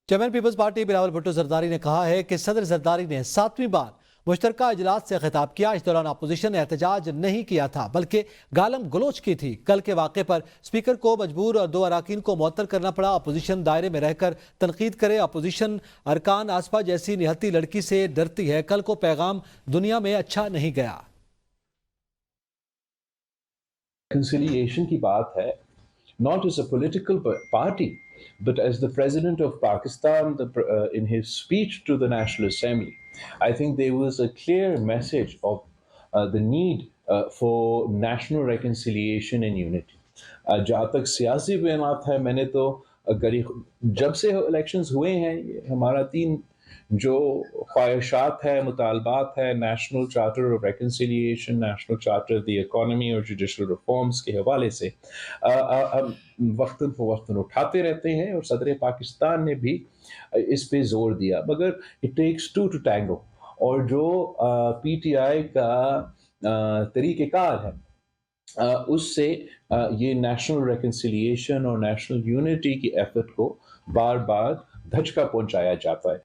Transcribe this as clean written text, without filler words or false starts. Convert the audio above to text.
Chairman peoples party Bilawal Bhutto Zardari نے کہا ہے کہ صدر زرداری نے 7ویں بار مشترکہ اجلاس سے خطاب کیا۔ اس دوران اپوزیشن نے احتجاج نہیں کیا تھا بلکہ گالم گلوچ کی تھی۔ کل کے واقعے پر اسپیکر کو مجبور اور 2 اراکین کو معطل کرنا پڑا۔ اپوزیشن دائرے میں رہ کر تنقید کرے۔ اپوزیشن ارکان آسپا جیسی نہتی لڑکی سے ڈرتی ہے۔ کل کو پیغام دنیا میں اچھا نہیں گیا۔ Reconciliation کی بات ہے، not as a political party, but as the President of Pakistan in his speech to the National Assembly. I think there was a clear message of the need for national reconciliation and unity. جہاں تک سیاسی بیانات ہے، میں نے تو جب سے الیکشنز ہوئے ہیں ہمارا 3 جو خواہشات ہے، مطالبات ہے، national charter of reconciliation, national charter the economy اور جوڈیشل ریفارمز کے حوالے سے وقتاً فوقتاً اٹھاتے رہتے ہیں، اور صدر پاکستان نے بھی اس پہ زور دیا، مگر اٹ ٹیکس 2 to tango۔ اور جو پی ٹی آئی کا طریقہ کار ہے اس سے یہ نیشنل ریکنسیلیشن اور نیشنل یونٹی کی ایفرٹ کو بار بار دھچکا پہنچایا جاتا ہے۔